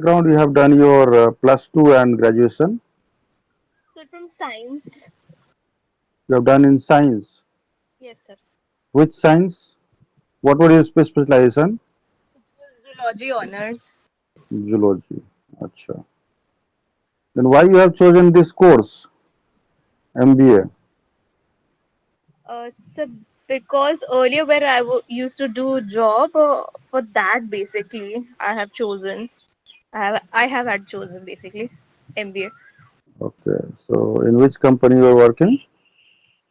Background you have done your plus two and graduation. Sir, from science. You have done in science. Yes, sir. Which science? What was your specialization? It was zoology honors. Zoology. Acha. Then why you have chosen this course, MBA? Sir, because earlier where used to do job for that basically I have chosen. I have had chosen basically MBA. Okay. So in which company you are working?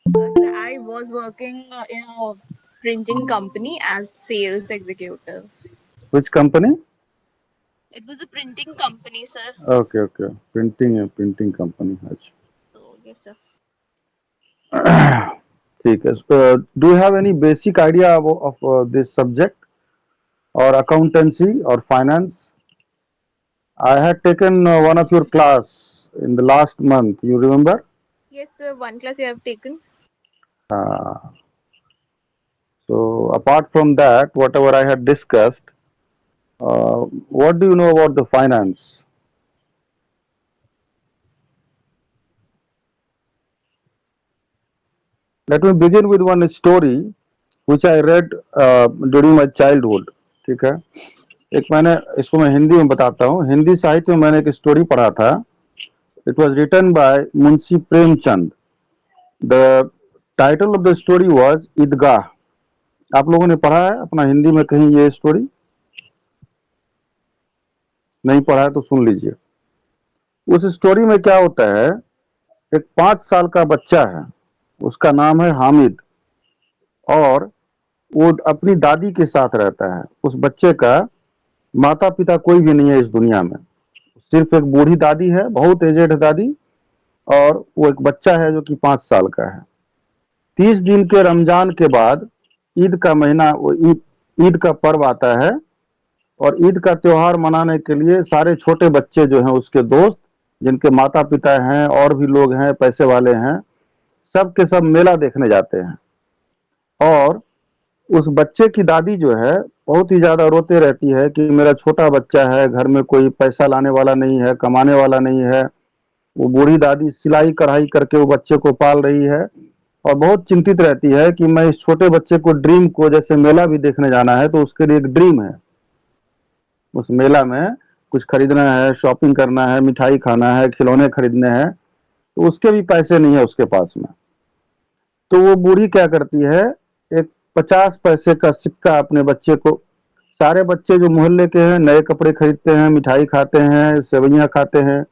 Sir, I was working in a printing company as sales executive. Which company? It was a printing company, sir. Okay, okay. Printing company. अच्छा. So yes, sir. ठीक है. Do you have any basic idea of this subject or accountancy or finance? I had taken one of your class in the last month. You remember? Yes, sir. One class you have taken. Uh, so apart from that, whatever I had discussed, what do you know about the finance? Let me begin with one story which I read during my childhood. ठीक है. एक मैंने इसको मैं हिंदी में बताता हूँ. हिंदी साहित्य में मैंने एक स्टोरी पढ़ा था. It was written by Munshi Premchand. The title of the story was ईदगाह. आप लोगों ने पढ़ा है अपना हिंदी में कहीं ये स्टोरी? नहीं पढ़ा है तो सुन लीजिए. उस स्टोरी में क्या होता है, एक 5 साल का बच्चा है, उसका नाम है हामिद, और वो अपनी दादी के साथ रहता है. उस बच्चे का माता पिता कोई भी नहीं है इस दुनिया में, सिर्फ एक बूढ़ी दादी है, बहुत एजेड दादी, और वो एक बच्चा है जो कि 5 साल का है. 30 दिन के रमजान के बाद ईद का महीना, वो ईद का पर्व आता है, और ईद का त्योहार मनाने के लिए सारे छोटे बच्चे जो हैं उसके दोस्त, जिनके माता पिता हैं और भी लोग हैं पैसे वाले हैं, सब के सब मेला देखने जाते हैं. और उस बच्चे की दादी जो है बहुत ही ज्यादा रोते रहती है कि मेरा छोटा बच्चा है, घर में कोई पैसा लाने वाला नहीं है, कमाने वाला नहीं है. वो बूढ़ी दादी सिलाई कढ़ाई करके वो बच्चे को पाल रही है, और बहुत चिंतित रहती है कि मैं इस छोटे बच्चे को ड्रीम को, जैसे मेला भी देखने जाना है तो उसके लिए एक ड्रीम है, उस मेला में कुछ खरीदना है, शॉपिंग करना है, मिठाई खाना है, खिलौने खरीदने हैं, तो उसके भी पैसे नहीं है उसके पास में. तो वो बूढ़ी क्या करती है, एक 50 पैसे का सिक्का अपने बच्चे को, सारे बच्चे जो मोहल्ले के हैं नए कपड़े खरीदते हैं, मिठाई खाते हैं, सेवइयां खाते हैं,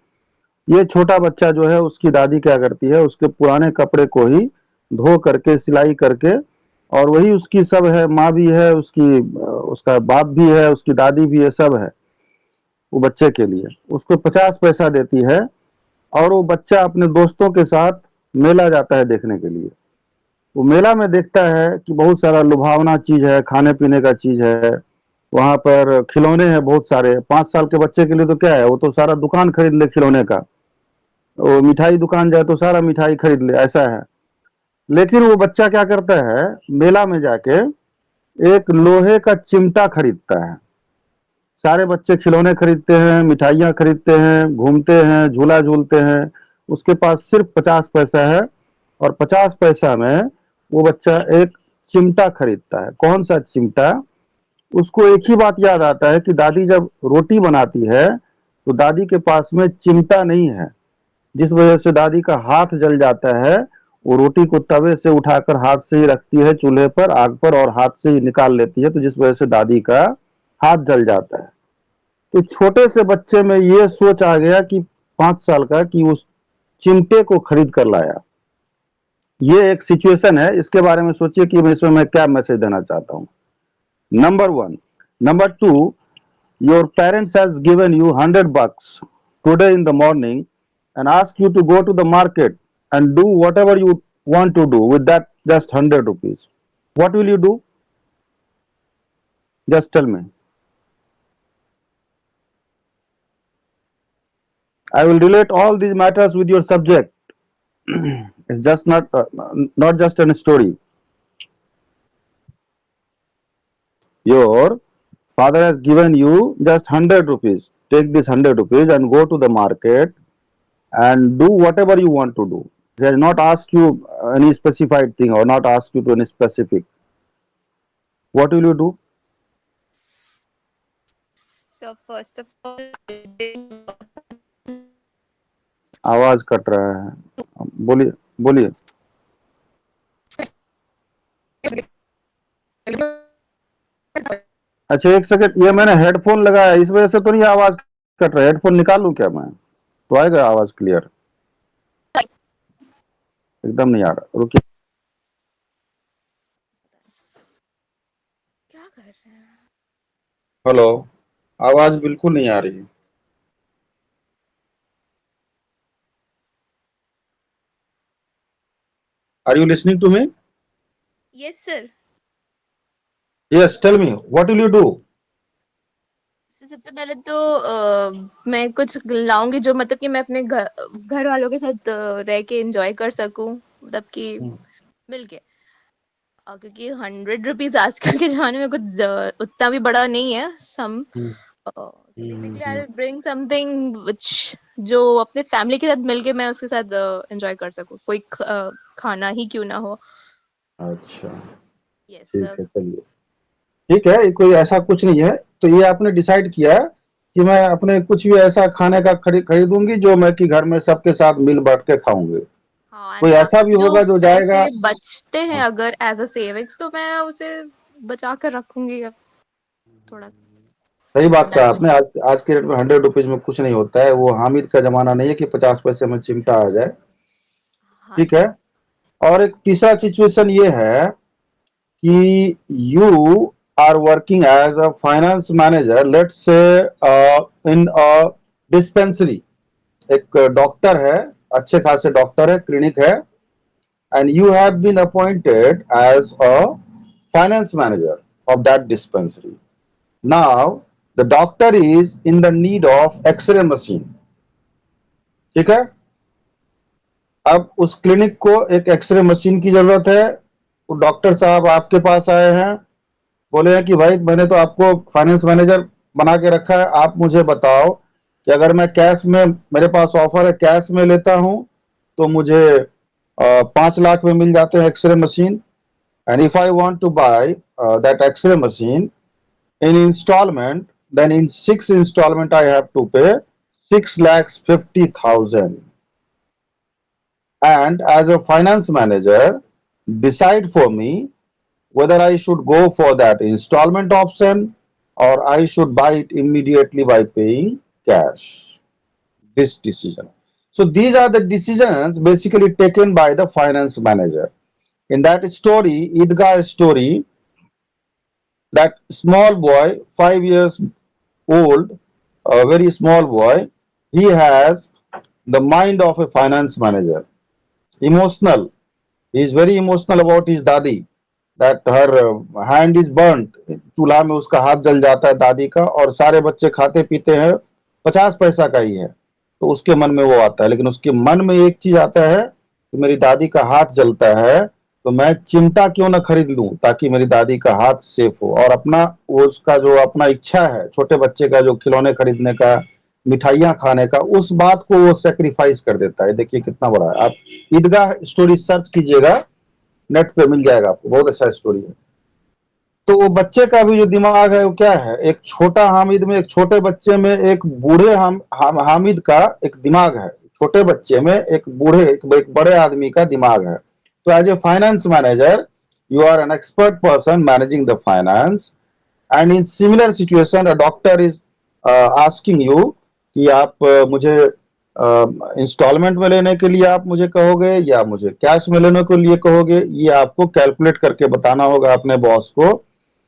ये छोटा बच्चा जो है उसकी दादी क्या करती है, उसके पुराने कपड़े को ही धो करके सिलाई करके, और वही उसकी सब है, माँ भी है उसकी, उसका बाप भी है, उसकी दादी भी है, सब है वो बच्चे के लिए. उसको 50 पैसा देती है, और वो बच्चा अपने दोस्तों के साथ मेला जाता है देखने के लिए. वो मेला में देखता है कि बहुत सारा लुभावना चीज है, खाने पीने का चीज है, वहां पर खिलौने हैं बहुत सारे. 5 साल के बच्चे के लिए तो क्या है, वो तो सारा दुकान खरीद ले खिलौने का, वो मिठाई दुकान जाए तो सारा मिठाई खरीद ले, ऐसा है. लेकिन वो बच्चा क्या करता है, मेला में जाके एक लोहे का चिमटा खरीदता है. सारे बच्चे खिलौने खरीदते हैं, मिठाइयाँ खरीदते हैं, घूमते हैं, झूला झूलते हैं, उसके पास सिर्फ 50 पैसा है, और 50 पैसा में वो बच्चा एक चिमटा खरीदता है. कौन सा चिमटा? उसको एक ही बात याद आता है कि दादी जब रोटी बनाती है तो दादी के पास में चिमटा नहीं है, जिस वजह से दादी का हाथ जल जाता है. वो रोटी को तवे से उठाकर हाथ से ही रखती है चूल्हे पर, आग पर, और हाथ से ही निकाल लेती है, तो जिस वजह से दादी का हाथ जल जाता है. तो छोटे से बच्चे में ये सोच आ गया कि 5 साल का, कि उस चिमटे को खरीद कर लाया. ये एक सिचुएशन है, इसके बारे में सोचिए कि मैं इसमें मैं क्या मैसेज देना चाहता हूँ. Number one. Number two, your parents has given you 100 bucks today in the morning and ask you to go to the market and do whatever you want to do with that just 100 rupees. What will you do? Just tell me. I will relate all these matters with your subject. It's just not just a story. Your father has given you just 100 rupees. take this 100 rupees and go to the market and do whatever you want to do. He has not asked you any specified thing or not asked you to any specific. What will you do? So first of all, आवाज cut रहा है, बोलिए बोलिए. अच्छा एक second, ये मैंने headphone लगाया इस वजह से तो नहीं आवाज कट रहा है. हेडफोन निकाल लूं क्या मैं, तो आएगा आवाज क्लियर? एकदम नहीं आ रहा, रुकिए. क्या कर रहे हैं? हेलो, आवाज बिल्कुल नहीं आ रही. Are you listening to me? Yes, sir. Yes, tell me what will you do? सबसे पहले तो मैं कुछ लाऊंगी जो मतलब कि मैं अपने घर वालों के साथ रह के एंजॉय कर सकूं, मतलब कि मिलके। क्योंकि 100 रुपीज आजकल के जमाने में कुछ उतना भी बड़ा नहीं है। Some so basically I will bring something which जो अपने फैमिली के साथ मिलके मैं उसके साथ एंजॉय कर सकूं, कोई खाना ही क्यों ना हो। अच्छा यस ठीक सर। है, चलिए ठीक है, कोई ऐसा कुछ नहीं है. तो ये आपने डिसाइड किया है कि मैं अपने कुछ भी ऐसा खाने का खरीदूंगी जो मैं कि घर में सबके साथ मिल बैठ के खाऊंगी. हाँ, कोई एंड ऐसा बाकी भी जो होगा जो जाएगा. पैसे बचते हैं अगर एज अ सेविंग्स तो मैं उसे बचा कर रखूंगी अब थोड़ा सही ऐसे बात कहा बजट। आपने. आज आज के रेट में 100 रुपीज में कुछ नहीं होता है. वो हामिद का जमाना नहीं है कि 50 पैसे में चिमटा आ जाए. हाँ ठीक है. सर। और एक तीसरा सिचुएशन ये है कि you are working as a finance manager, let's say in a dispensary. एक डॉक्टर है, अच्छे खासे डॉक्टर है, क्लिनिक है, and you have been appointed as a finance manager of that dispensary. Now, the doctor is in the need of X-ray machine. ठीक है. अब उस क्लिनिक को एक एक्सरे मशीन की जरूरत है. वो डॉक्टर साहब आपके पास आए हैं, बोले हैं कि भाई मैंने तो आपको फाइनेंस मैनेजर बना के रखा है, आप मुझे बताओ कि अगर मैं कैश में, मेरे पास ऑफर है, कैश में लेता हूं तो मुझे 5 लाख में मिल जाते हैं x ray machine. And if I want to buy that X-ray machine in installment, then in 6 installment I have to pay 6,50,000. And as a finance manager, decide for me whether I should go for that installment option or I should buy it immediately by paying cash. This decision. So these are the decisions basically taken by the finance manager. In that story, Idgah story, that small boy, 5 years old, a very small boy, he has the mind of a finance manager. Emotional. He is very emotional about his dadi. That her hand is burnt. चूल्हा में उसका हाथ जल जाता है दादी का, और सारे बच्चे खाते पीते हैं, 50 पैसा का ही है, तो उसके मन में वो आता है. लेकिन उसके मन में एक चीज आता है कि मेरी दादी का हाथ जलता है, तो मैं चिमटा क्यों ना खरीद लूं ताकि मेरी दादी का हाथ सेफ हो. और अपना वो उसका जो अपना इच्छा है छोटे बच्चे का, जो खिलौने खरीदने का, मिठाइयाँ खाने का, उस बात को वो सेक्रीफाइस कर देता है. देखिए कितना बड़ा है. आप ईदगाह स्टोरी सर्च कीजिएगा, नेट पे मिल जाएगा आपको, बहुत अच्छा स्टोरी है. तो वो बच्चे का भी जो दिमाग है वो क्या है, एक छोटा हामिद में, एक छोटे बच्चे में, एक बूढ़े हामिद का एक दिमाग है. छोटे बच्चे में एक बूढ़े, एक बड़े आदमी का दिमाग है. तो as a finance manager, you are an expert person managing the finance, and in similar situation a doctor is asking you कि आप मुझे इंस्टॉलमेंट में लेने के लिए आप मुझे कहोगे या मुझे कैश में लेने के लिए कहोगे. ये आपको कैलकुलेट करके बताना होगा अपने बॉस को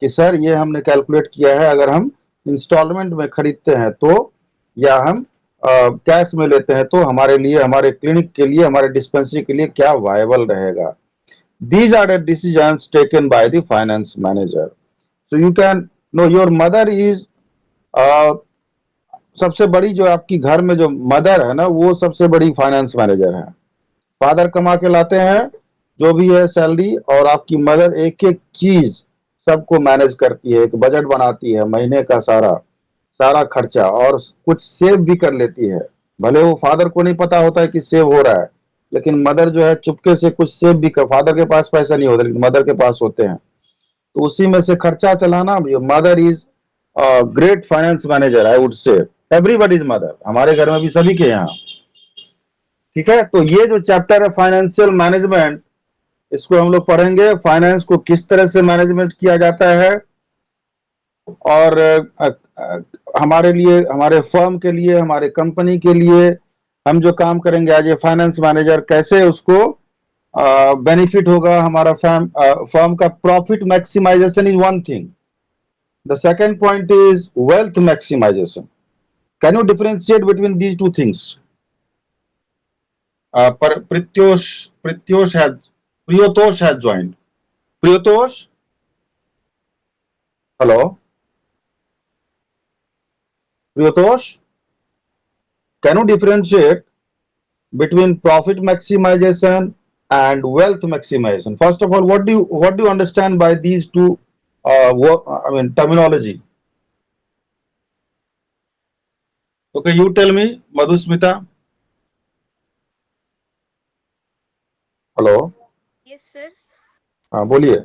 कि सर ये हमने कैलकुलेट किया है, अगर हम इंस्टॉलमेंट में खरीदते हैं तो, या हम कैश में लेते हैं तो हमारे लिए, हमारे क्लिनिक के लिए, हमारे डिस्पेंसरी के लिए क्या वायबल रहेगा. These are the decisions taken by the finance manager. So you can know your mother is uh, सबसे बड़ी, जो आपकी घर में जो मदर है ना, वो सबसे बड़ी फाइनेंस मैनेजर है. फादर कमा के लाते हैं जो भी है सैलरी, और आपकी मदर एक एक चीज सबको मैनेज करती है, एक बजट बनाती है महीने का सारा, सारा खर्चा, और कुछ सेव भी कर लेती है। भले वो फादर को नहीं पता होता है कि सेव हो रहा है, लेकिन मदर जो है चुपके से कुछ सेव भी कर, फादर के पास पैसा नहीं होता लेकिन मदर के पास होते हैं, तो उसी में से खर्चा चलाना। Mother is great finance manager, I would say. Everybody is mother, हमारे घर में भी सभी के यहाँ। ठीक है, तो ये जो चैप्टर है फाइनेंशियल मैनेजमेंट, इसको हम लोग पढ़ेंगे, फाइनेंस को किस तरह से मैनेजमेंट किया जाता है, और हमारे लिए, हमारे फर्म के लिए, हमारे कंपनी के लिए हम जो काम करेंगे एज ए फाइनेंस मैनेजर, कैसे उसको बेनिफिट होगा। हमारा फर्म का profit maximization is one thing, the second point is wealth maximization. Can you differentiate between these two things? पर प्रित्योष है, प्रियोतोष है joined. Priyotosh, hello Priyotosh, can you differentiate between profit maximization and wealth maximization? First of all, what do you understand by these two terminology? Okay, you tell me, Madhusmita. Hello. Yes, sir. हाँ बोलिए,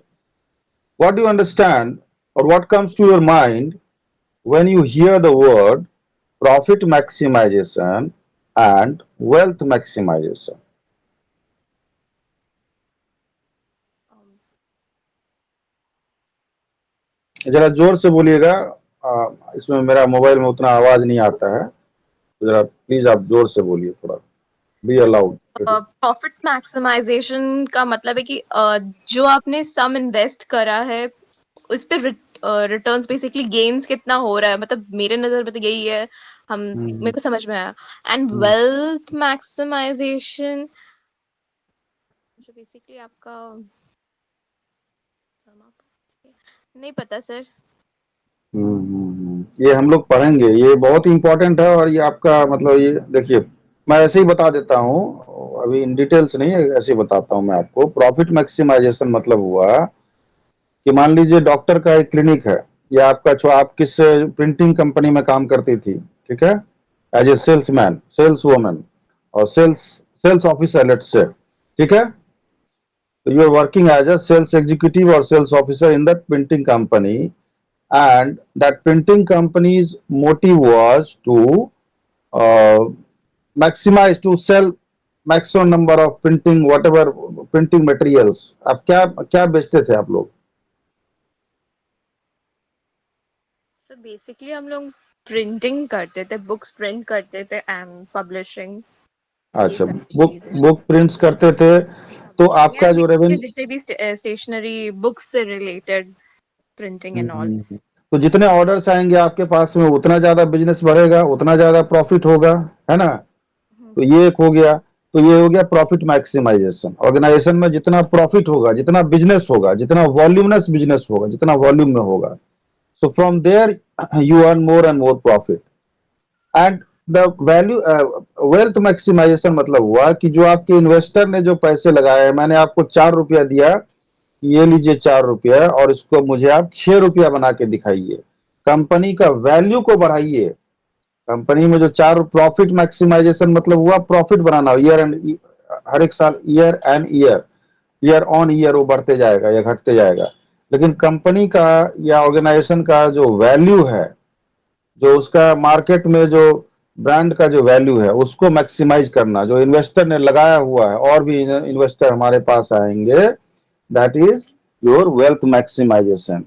what do you understand or what comes to your mind when you hear the word profit maximization and wealth maximization? Um, जरा जोर से बोलिएगा, इसमें मेरा mobile में उतना आवाज नहीं आता है, तो जरा प्लीज आप जोर से बोलिए, थोड़ा बी अलाउड। प्रॉफिट मैक्सिमाइजेशन का मतलब है कि जो आपने सम इन्वेस्ट करा है उस पे रिटर्न्स, बेसिकली गेन्स कितना हो रहा है, मतलब मेरे नजर में तो यही है, हम मेरे को समझ में आया। एंड वेल्थ मैक्सिमाइजेशन जो बेसिकली आपका नहीं पता सर। ये हम लोग पढ़ेंगे, ये बहुत इंपॉर्टेंट है, और ये आपका मतलब, ये देखिए मैं ऐसे ही बता देता हूँ, अभी इन डिटेल्स नहीं, ऐसे ही बताता हूँ मैं आपको। प्रॉफिट मैक्सिमाइजेशन मतलब हुआ कि मान लीजिए डॉक्टर का एक क्लिनिक है, या आपका आप किस प्रिंटिंग कंपनी में काम करती थी, ठीक है, as a salesman, sales woman, और सेल्स ऑफिसर लेट्स से, ठीक है। So you are working as a sales executive or sales officer in that printing company, and that printing company's motive was to uh, maximize, to sell maximum number of printing, whatever printing materials. आप क्या क्या बेचते थे आप लोग? Sir basically हम लोग printing करते थे, बुक्स प्रिंट करते थे एंड पब्लिशिंग, अच्छा, बुक प्रिंट्स करते थे, तो आपका जो रेवेन्यू, जितने भी स्टेशनरी बुक्स से रिलेटेड प्रिंटिंग एंड ऑल। तो जितने ऑर्डर्स आएंगे आपके पास में उतना ज्यादा बिजनेस बढ़ेगा, उतना ज्यादा प्रॉफिट होगा, है ना। तो ये एक हो गया, तो ये हो गया प्रॉफिट मैक्सिमाइजेशन। ऑर्गेनाइजेशन में जितना प्रॉफिट होगा, जितना बिजनेस होगा, जितना वॉल्यूमनस बिजनेस होगा, जितना वॉल्यूम में होगा, so from there you earn more and more profit. And the value wealth maximization मतलब हुआ कि जो आपके इन्वेस्टर ने जो पैसे लगाए, मैंने आपको 4 रुपया दिया, ये लीजिए 4 रुपया, और इसको मुझे आप 6 रुपया बना के दिखाइए। कंपनी का वैल्यू को बढ़ाइए। कंपनी में जो 4, प्रॉफिट मैक्सिमाइजेशन मतलब हुआ प्रॉफिट बनाना, ईयर एंड, हर एक साल, year and year on year वो बढ़ते जाएगा या घटते जाएगा। लेकिन कंपनी का या ऑर्गेनाइजेशन का जो वैल्यू है, जो उसका मार्केट में जो ब्रांड का जो वैल्यू है, उसको मैक्सिमाइज करना, जो इन्वेस्टर ने लगाया हुआ है, और भी इन्वेस्टर हमारे पास आएंगे, that is your wealth maximization.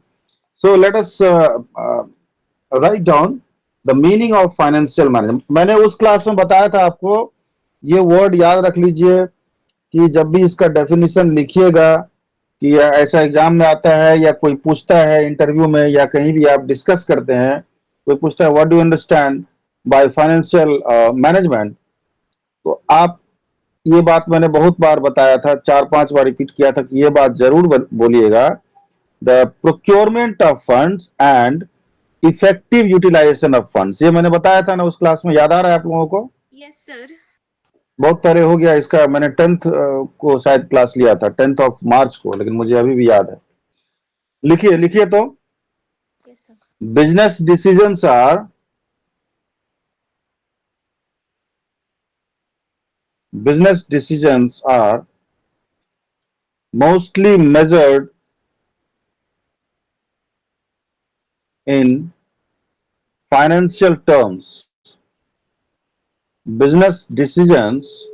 So let us write down the meaning of financial management. मैंने उस क्लास में बताया था आपको, ये वर्ड याद रख लीजिए कि जब भी इसका डेफिनेशन लिखिएगा, कि ऐसा एग्जाम में आता है या कोई पूछता है इंटरव्यू में, या कहीं भी आप डिस्कस करते हैं, कोई पूछता है what do you understand by financial management, तो आप, ये बात मैंने बहुत बार बताया था, 4-5 बार रिपीट किया था कि ये बात जरूर बोलिएगा, the procurement of funds and effective utilization of funds. ये मैंने बताया था ना उस क्लास में, याद आ रहा है आप लोगों को? Yes sir. बहुत पहले हो गया इसका, मैंने 10th को शायद क्लास लिया था, 10th ऑफ मार्च को, लेकिन मुझे अभी भी याद है। लिखिए लिखिए तो, yes sir. Business decisions are business decisions are mostly measured in financial terms. Business decisions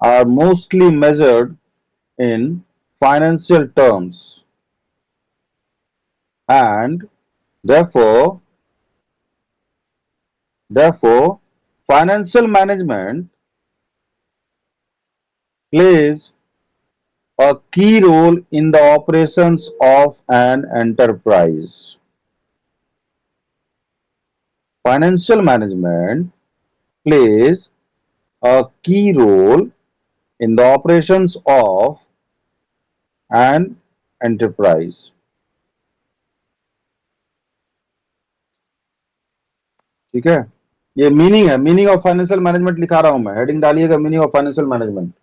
are mostly measured in financial terms, and therefore, therefore, financial management plays a key role in the operations of an enterprise. Financial management plays a key role in the operations of an enterprise. ठीक है, ये meaning है, meaning of financial management लिखा रहा हूं मैं, heading डालिएगा meaning of financial management.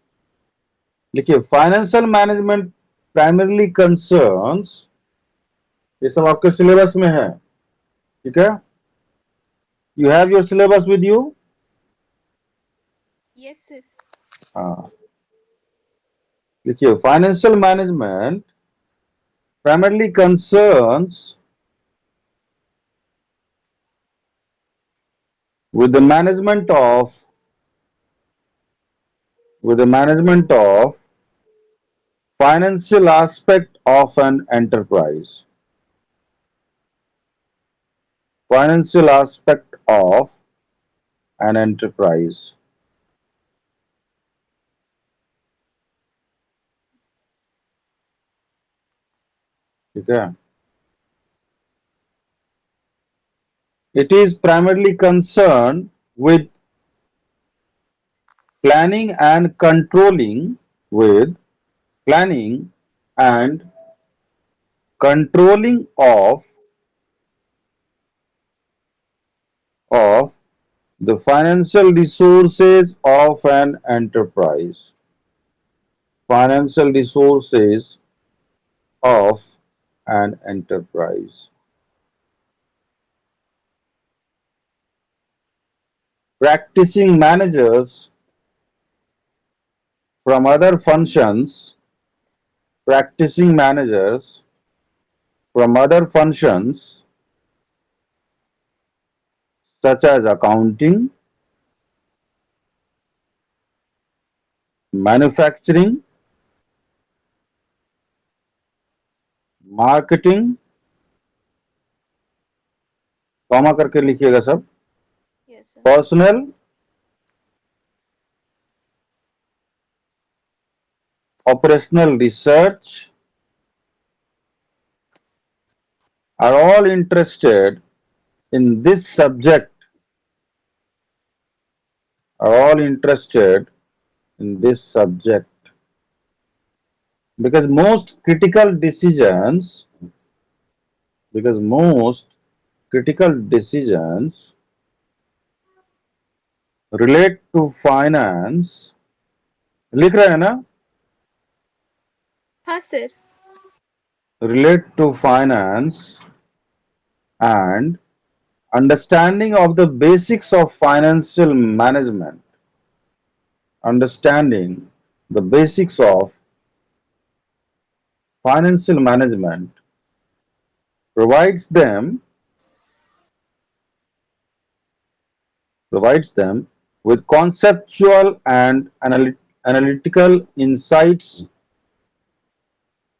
लिखिए फाइनेंशियल मैनेजमेंट प्राइमरली कंसर्न्स, ये सब आपके सिलेबस में है, ठीक है। You have your syllabus with you? Yes sir. हाँ, लिखिए financial management primarily concerns with the management of financial aspect of an enterprise. Financial aspect of an enterprise. ठीक है, it is primarily concerned with planning and controlling with planning and controlling of the financial resources of an enterprise. Financial resources of an enterprise. Practicing managers from other functions, practicing managers from other functions such as accounting, manufacturing, marketing, comma करके लिखिएगा सब, yes sir. personnel, operational research are all interested in this subject, are all interested in this subject because most critical decisions, because most critical decisions relate to finance, लिख रहे हैं ना, हाँ sir. relate to finance and understanding of the basics of financial management, understanding the basics of financial management provides them with conceptual and analytical insights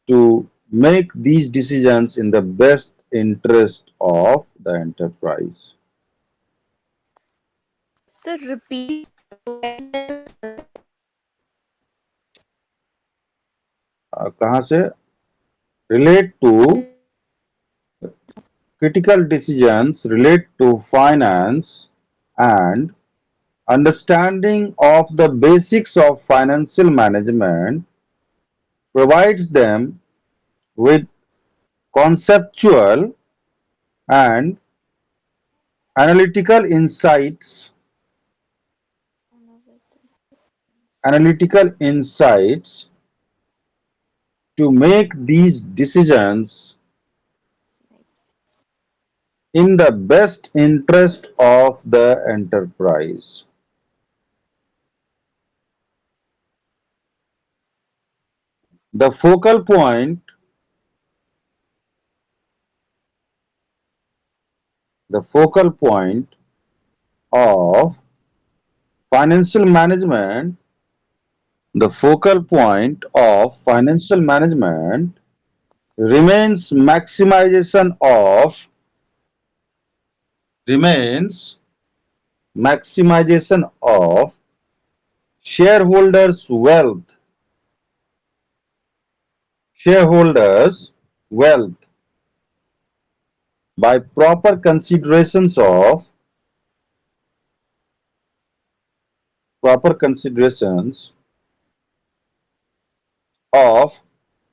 to make these decisions in the best interest of the enterprise. Sir repeat. कहाँ से? relate to critical decisions relate to finance and understanding of the basics of financial management provides them with conceptual and analytical insights to make these decisions in the best interest of the enterprise. The focal point of financial management, the focal point of financial management remains remains maximization of shareholders' shareholders' wealth by proper considerations of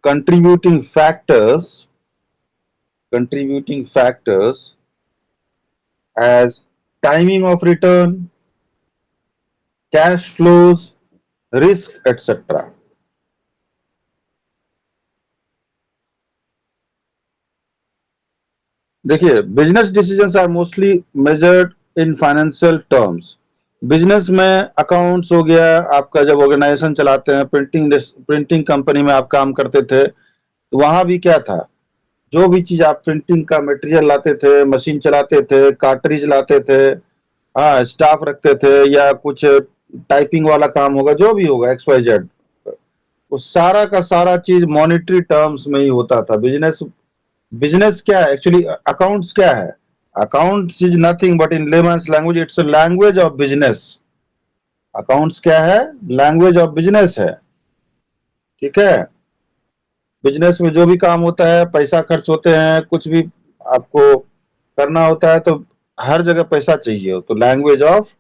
contributing factors as timing of return, cash flows, risk, etc. देखिए, business decisions are mostly measured in financial terms. Business में accounts हो गया, आपका जब organisation चलाते हैं, printing company में आप काम करते थे, तो वहां भी क्या था, जो भी चीज आप प्रिंटिंग का मटेरियल लाते थे, मशीन चलाते थे, कार्ट्रिज लाते थे, हाँ स्टाफ रखते थे, या कुछ टाइपिंग वाला काम होगा, जो भी होगा एक्स वाई जेड, वो सारा का सारा चीज मॉनेटरी टर्म्स में ही होता था। बिजनेस बिजनेस क्या है एक्चुअली, अकाउंट्स क्या है, accounts is nothing but in lemons language it's a language of business. Accounts क्या है, लैंग्वेज ऑफ बिजनेस है, ठीक है। बिजनेस में जो भी काम होता है, पैसा खर्च होते हैं, कुछ भी आपको करना होता है, तो हर जगह पैसा चाहिए, तो लैंग्वेज ऑफ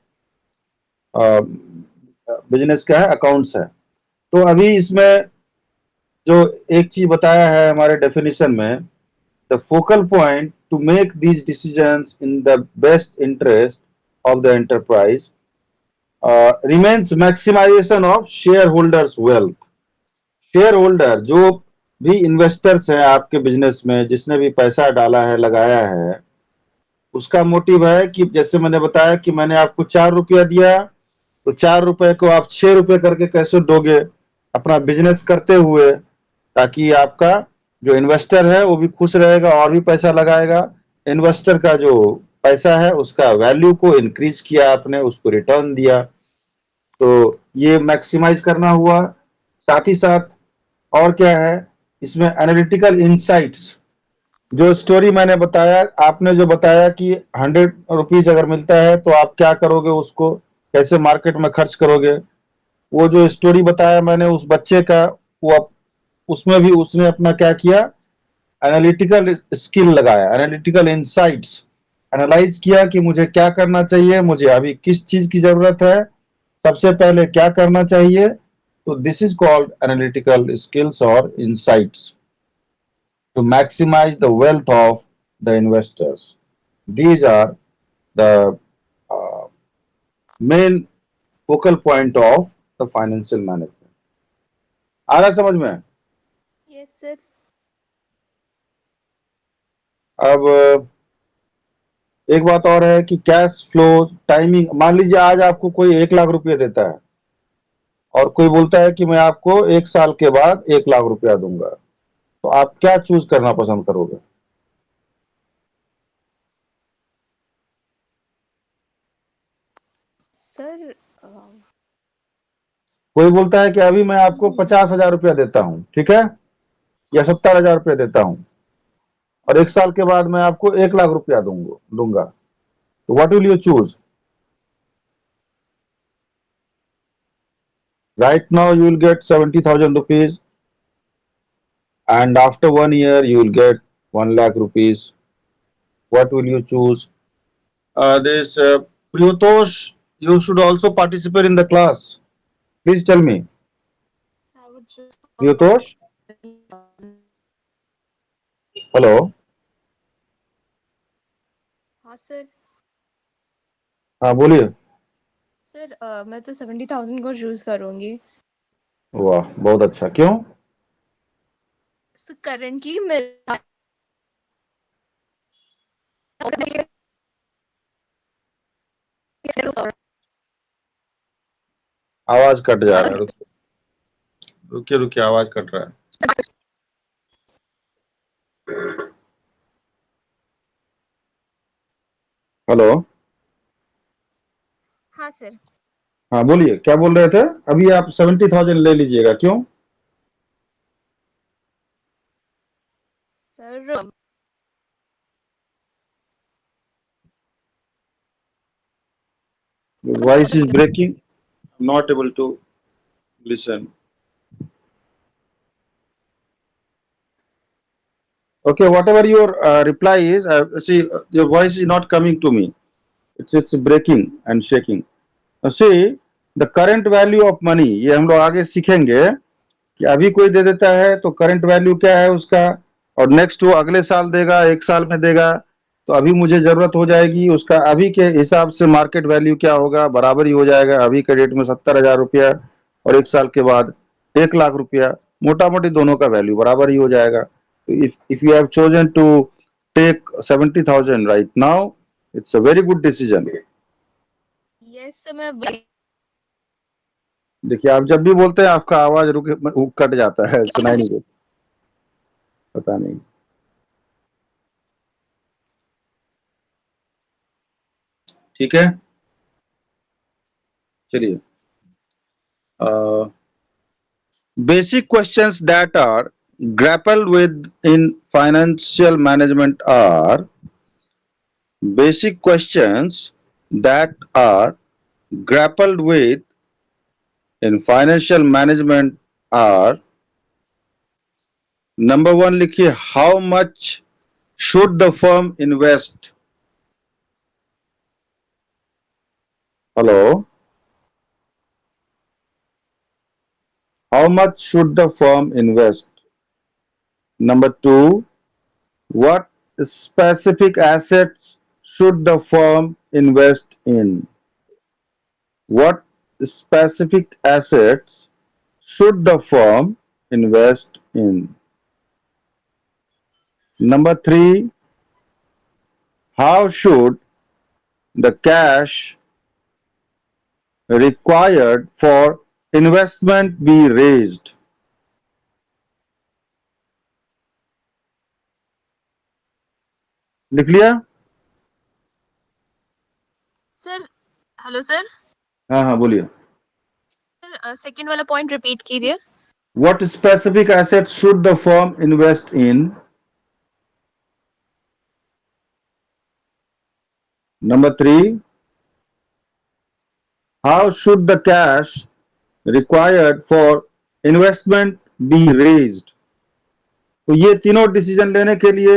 बिजनेस क्या है, अकाउंट्स है। तो अभी इसमें जो एक चीज बताया है हमारे डेफिनेशन में, the focal point to make these decisions in the best interest of the enterprise remains maximization of shareholders wealth. Shareholder जो भी इन्वेस्टर्स हैं आपके बिजनेस में, जिसने भी पैसा डाला है, लगाया है, उसका मोटिव है कि जैसे मैंने बताया कि मैंने आपको 4 रुपया दिया, तो 4 रुपए को आप 6 रुपए करके कैसे दोगे, अपना बिजनेस करते हुए, ताकि आपका जो इन्वेस्टर है वो भी खुश रहेगा और भी पैसा लगाएगा। इन्वेस्टर का जो पैसा है उसका वैल्यू को इंक्रीज किया आपने, उसको रिटर्न दिया, तो ये मैक्सिमाइज करना हुआ। साथ ही साथ और क्या है इसमें, एनालिटिकल इंसाइट्स, जो स्टोरी मैंने बताया, आपने जो बताया कि 100 रुपीज अगर मिलता है तो आप क्या करोगे, उसको कैसे मार्केट में खर्च करोगे, वो जो स्टोरी बताया मैंने उस बच्चे का, वो उसमें भी उसने अपना क्या किया, एनालिटिकल स्किल लगाया, एनालिटिकल इंसाइट्स एनालाइज किया कि मुझे क्या करना चाहिए, मुझे अभी किस चीज की जरूरत है, सबसे पहले क्या करना चाहिए। तो this is called analytical skills और insights to maximize the wealth of the investors. These are the uh, main focal point of the financial management. आ रहा समझ में? Yes sir. अब एक बात और है कि कैश फ्लो टाइमिंग, मान लीजिए आज आपको कोई 1 लाख रुपया देता है और कोई बोलता है कि मैं आपको 1 साल के बाद 1 लाख रुपया दूंगा, तो आप क्या चूज करना पसंद करोगे? सर कोई बोलता है कि अभी मैं आपको 50,000 रुपया देता हूं, ठीक है, या 70,000 रुपया देता हूं, और 1 साल के बाद मैं आपको 1 लाख रुपया दूंगा, तो what will you choose? Right now you will get 70,000 rupees, and after 1 year you will get 1 lakh rupees. What will you choose? This Priyutosh, you should also participate in the class. Please tell me, I would choose Priyutosh. Hello. हाँ sir. हाँ बोलिए। Sir मैं तो 70,000 को choose करूंगी। वाह बहुत अच्छा, क्यों? करंटली मेरा आवाज कट जा रहा है, रुकिए रुकिए रुकिए, आवाज कट रहा है। हेलो। हाँ सर। हाँ बोलिए, क्या बोल रहे थे? अभी आप 70,000 ले लीजिएगा, क्यों? Sir Your voice is breaking. I'm not able to listen. Okay, whatever your reply is, see, your voice is not coming to me. It's breaking and shaking. See, the current value of money, ये हम लोग आगे सीखेंगे कि अभी कोई दे देता है तो करंट वैल्यू क्या है उसका, और नेक्स्ट वो अगले साल देगा, एक साल में देगा, तो अभी मुझे जरूरत हो जाएगी उसका, अभी के हिसाब से मार्केट वैल्यू क्या होगा, बराबर ही हो जाएगा अभी के डेट में 70,000 रुपया, और एक साल के बाद 1,00,000 रुपया, मोटा मोटी दोनों का वैल्यू बराबर ही हो जाएगा। If you have chosen to take 70,000 right now, it's a very good decision. Yes sir, मैं देखिए, आप जब भी बोलते हैं आपका आवाज कट जाता है, सुनाई नहीं देता, पता नहीं। ठीक है, चलिए। Basic questions that are grappled with in financial management are basic questions that are grappled with in financial management are, number one लिखिए, how much should the firm invest? Hello, how much should the firm invest? Number two, what specific assets should the firm invest in? What specific assets should the firm invest in? Number three, how should the cash required for investment be raised? लिख लिया? Sir, hello sir. हाँ हाँ बोलिए। Sir second वाला point repeat कीजिए। What specific assets should the firm invest in? Number three, how should the cash required for investment be raised? तो ये तीनों डिसीजन लेने के लिए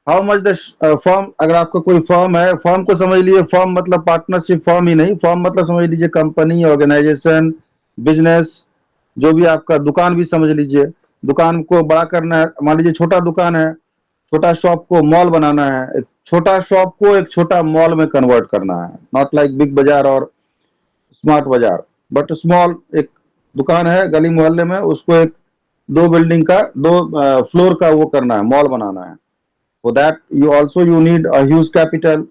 हाउ मच द फर्म, अगर आपका कोई फर्म है, फर्म को समझ लीजिए, फर्म मतलब पार्टनरशिप फर्म ही नहीं, फर्म मतलब समझ लीजिए कंपनी, ऑर्गेनाइजेशन, बिजनेस, जो भी आपका दुकान भी समझ लीजिए। दुकान को बड़ा करना है, मान लीजिए छोटा दुकान है, छोटा शॉप को मॉल बनाना है, एक छोटा शॉप को एक छोटा मॉल में कन्वर्ट करना है, नॉट लाइक बिग बाजार और स्मार्ट बाजार, बट स्मॉल एक दुकान है गली मोहल्ले में, उसको एक दो बिल्डिंग का, दो फ्लोर का वो करना है, मॉल बनाना है। For that, you need a huge capital.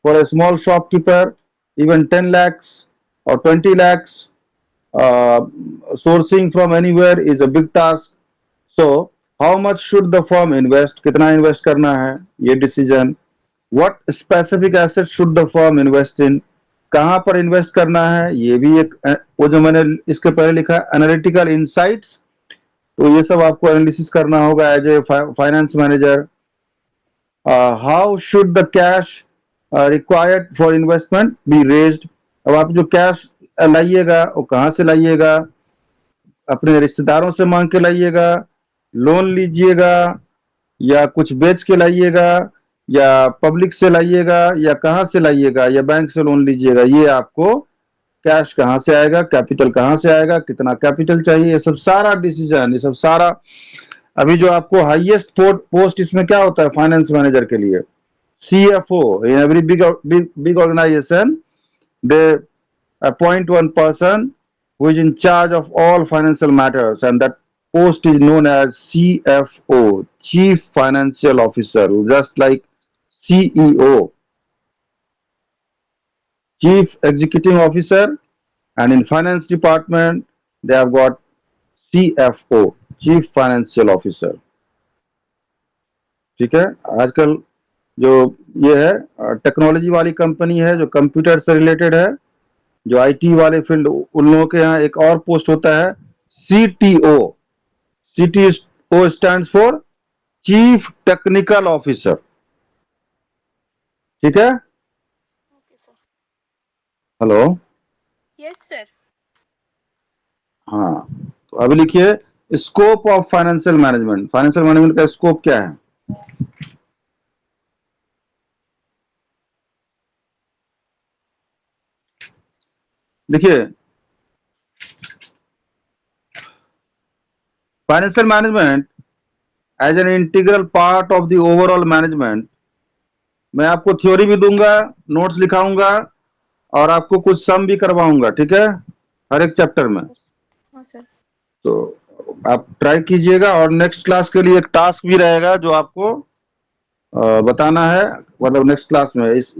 For a small shopkeeper, even 10 lakhs or 20 lakhs uh, sourcing from anywhere is a big task. So, how much should the firm invest? कितना invest करना है, ये decision. What specific assets should the firm invest in? कहाँ पर invest करना है, ये भी एक वो जो मैंने इसके पहले लिखा है एनालिटिकल इनसाइट्स, तो ये सब आपको एनालिसिस करना होगा as a finance manager. How should the cash required for investment be raised? अब आप जो कैश लाइएगा वो कहाँ से लाइएगा? अपने रिश्तेदारों से मांग के लाइएगा, लोन लीजिएगा, या कुछ बेच के लाइएगा, या पब्लिक से लाइएगा, या कहाँ से लाइएगा, या बैंक से लोन लीजिएगा, ये आपको कैश कहाँ से आएगा, कैपिटल कहाँ से आएगा, कितना कैपिटल चाहिए, ये सब सारा डिसीजन, ये सब सारा। अभी जो आपको हाईएस्ट पोस्ट इसमें क्या होता है फाइनेंस मैनेजर के लिए? CFO. In every big organization, they appoint one person who is in charge of all financial matters, and that post is known as CFO, Chief Financial Officer, just like CEO, Chief Executive Officer, and in finance department they have got CFO. Chief financial officer. ठीक है, आजकल जो ये है technology वाली company है, जो computer से रिलेटेड है, जो आईटी वाले फील्ड, उन लोगों के यहाँ एक और पोस्ट होता है CTO. CTO stands for chief technical officer. ठीक है, okay sir. Hello, yes sir. हाँ, तो अभी लिखिए scope of financial management. Financial management का स्कोप क्या है? देखिए, financial management as an integral part of the overall management. मैं आपको थ्योरी भी दूंगा, नोट्स लिखाऊंगा और आपको कुछ सम भी करवाऊंगा। ठीक है, हर एक चैप्टर में। हाँ सर। तो आप ट्राई कीजिएगा और नेक्स्ट क्लास के लिए एक टास्क भी रहेगा जो आपको बताना है, मतलब नेक्स्ट क्लास में। इस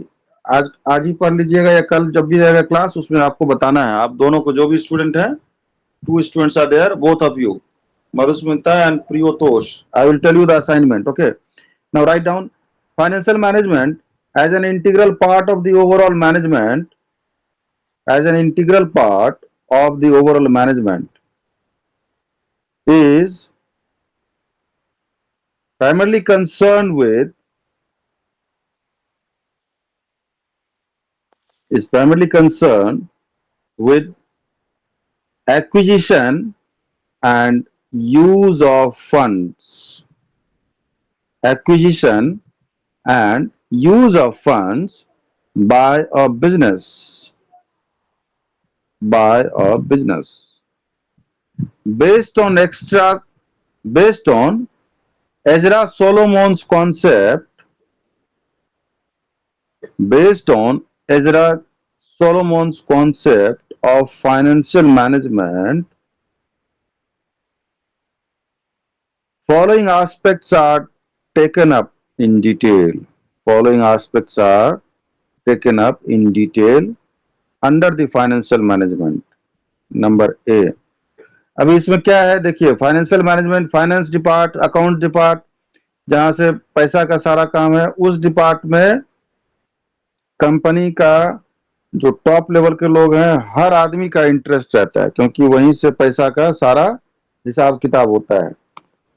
आज ही पढ़ लीजिएगा या कल जब भी रहेगा क्लास, उसमें आपको बताना है। आप दोनों को, जो भी स्टूडेंट हैं, 2 students are there, both of you, Marusmita and Priyotosh. I will tell you the assignment. Okay. Now write down financial management as an integral part of the overall management. As an integral part of the overall management is primarily concerned with acquisition and use of funds. Acquisition and use of funds by a business based on Ezra Solomon's concept of financial management. Following aspects are taken up in detail. Under the financial management. Number A. अभी इसमें क्या है, देखिए, financial management, finance depart, account depart, जहां से पैसा का सारा काम है, उस डिपार्ट में कंपनी का जो टॉप लेवल के लोग हैं, हर आदमी का इंटरेस्ट रहता है, क्योंकि वहीं से पैसा का सारा हिसाब किताब होता है।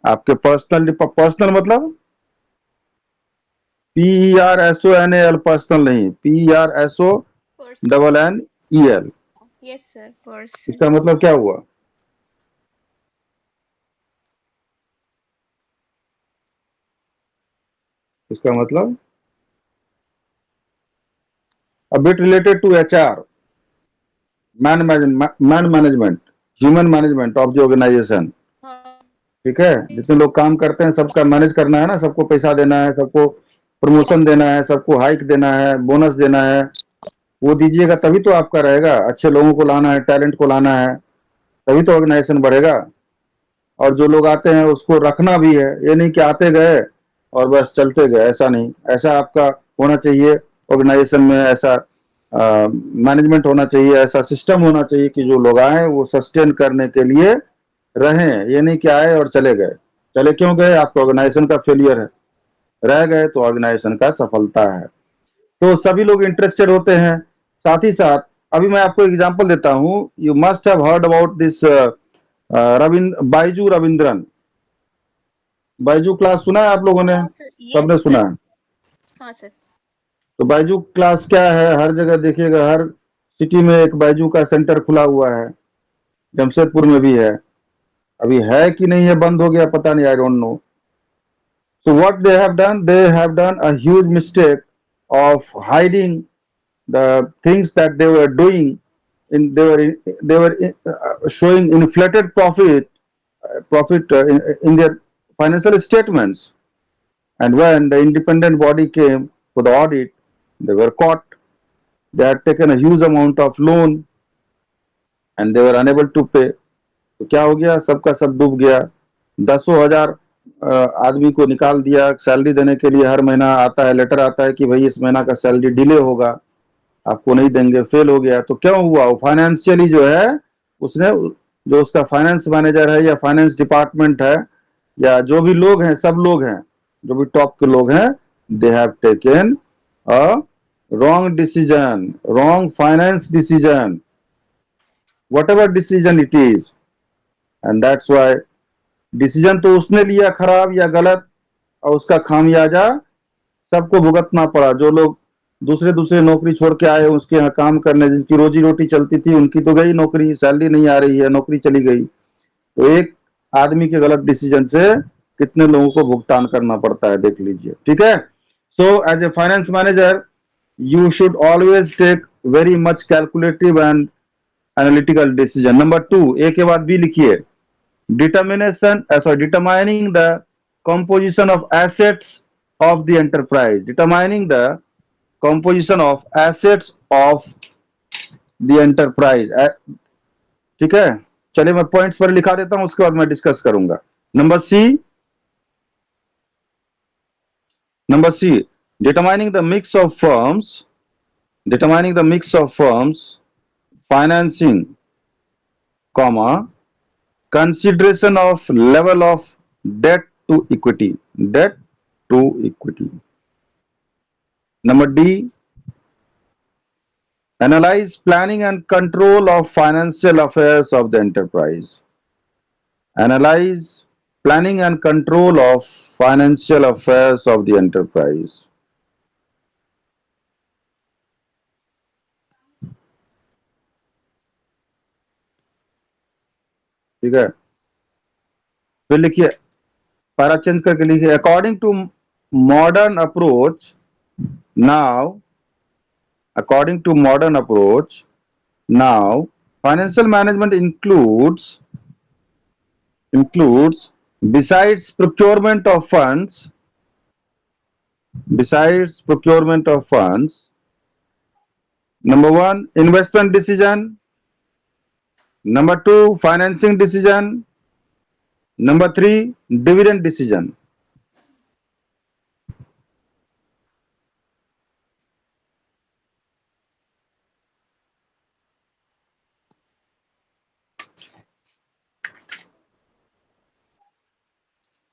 आपके पर्सनल मतलब PERSONAL, पर्सनल नहीं, PERSONNEL। Yes sir, person. इसका मतलब क्या हुआ? इसका मतलब a bit related to HR, man management, human management of the organization। हाँ। ठीक है, जितने लोग काम करते हैं सबका मैनेज करना है ना, सबको पैसा देना है, सबको प्रमोशन देना है, सबको हाइक देना है, बोनस देना है। वो दीजिएगा तभी तो आपका रहेगा। अच्छे लोगों को लाना है, टैलेंट को लाना है, तभी तो ऑर्गेनाइजेशन बढ़ेगा। और जो लोग आते हैं उसको रखना भी है, ये नहीं कि आते गए और बस चलते गए, ऐसा नहीं। ऐसा आपका होना चाहिए ऑर्गेनाइजेशन में, ऐसा मैनेजमेंट होना चाहिए, ऐसा सिस्टम होना चाहिए कि जो लोग आए वो सस्टेन करने के लिए रहें। ये नहीं कि आए और चले गए। चले क्यों गए? आपका ऑर्गेनाइजेशन का फेलियर है। रह गए तो ऑर्गेनाइजेशन का सफलता है। तो सभी लोग इंटरेस्टेड होते हैं। साथ ही साथ अभी मैं आपको एग्जांपल देता हूं। You must have heard about this Byju Raveendran. Byju class सुना है आप लोगों ने? सबने सुना है। हाँ सर। तो बाइजू क्लास क्या है, हर जगह देखिएगा, हर सिटी में एक बाइजू का सेंटर खुला हुआ है। जमशेदपुर में भी है, अभी है कि नहीं है, बंद हो गया, पता नहीं, I don't know. So what they have done a huge mistake of hiding the things that they were doing. They were showing inflated profit in their financial statements. And when the independent body came for the audit, they were caught. They had taken a huge amount of loan and they were unable to pay. तो क्या हो गया? सबका सब डूब गया। दसों हजार आदमी को निकाल दिया। सैलरी देने के लिए हर महीना आता है, लेटर आता है कि भाई इस महीना का सैलरी डिले होगा, आपको नहीं देंगे, फेल हो गया। तो क्यों हुआ? वो फाइनेंशियली जो है उसने जो उसका फाइनेंस मैनेजर है या फाइनेंस डिपार्टमेंट है या जो भी लोग हैं, सब लोग हैं, जो भी टॉप के लोग हैं, they have taken a wrong decision, wrong finance decision, whatever decision it is, and that's why decision तो उसने लिया खराब या गलत, और उसका खामियाजा सबको भुगतना पड़ा। जो लोग दूसरे दूसरे नौकरी छोड़ के आए उसके यहाँ काम करने, जिनकी रोजी रोटी चलती थी, उनकी तो गई नौकरी, सैलरी नहीं आ रही है, नौकरी चली गई। तो एक आदमी के गलत डिसीजन से कितने लोगों को भुगतान करना पड़ता है, देख लीजिए। ठीक है। So as a finance manager you should always take very much calculative and analytical decision. Number 2, ए के बाद बी लिखिए, determining the composition of assets of the enterprise, determining the composition of assets of the enterprise। ठीक है, चलिए मैं points पर लिखा देता हूं, उसके बाद मैं डिस्कस करूंगा। Number C, determining the mix of firms financing, comma, consideration of level of debt to equity, Number D, analyze planning and control of financial affairs of the enterprise, analyze planning and control of financial affairs of the enterprise। ठीक है, फिर लिखिए, para change करके लिखिए, according to modern approach now financial management includes besides procurement of funds, number 1, investment decision, number 2, financing decision, number 3, dividend decision।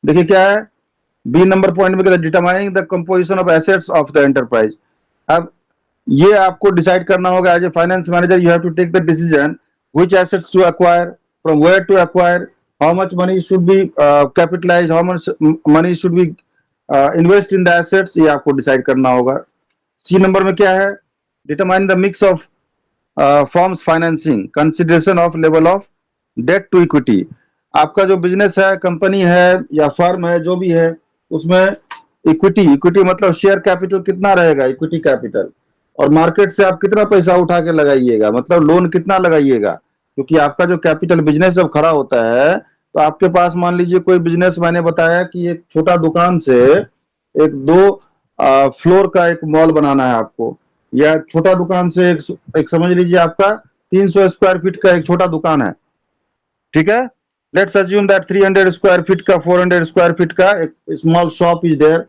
देखिए क्या है, B number point में कहता है determining the composition of assets of the enterprise. अब ये आपको decide करना होगा, as a finance manager you have to take the decision which assets to acquire, from where to acquire, how much money should be capitalize, how much money should be invest in the assets, ये आपको decide करना होगा। सी number में क्या है, determine the mix of forms financing, consideration of level of debt to equity. आपका जो business है, कंपनी है या फर्म है, जो भी है, उसमें इक्विटी मतलब शेयर कैपिटल कितना रहेगा, इक्विटी कैपिटल, और मार्केट से आप कितना पैसा उठा के लगाइएगा, मतलब लोन कितना लगाइएगा। क्योंकि आपका जो कैपिटल बिजनेस जब खड़ा होता है तो आपके पास मान लीजिए कोई बिजनेस, मैंने बताया कि एक छोटा दुकान से एक 2 फ्लोर का एक मॉल बनाना है आपको, या छोटा दुकान से एक समझ लीजिए आपका 300 स्क्वायर फीट का एक छोटा दुकान है। ठीक है, let's assume that 300 square feet का, 400 स्क्वायर फीट का एक small shop is there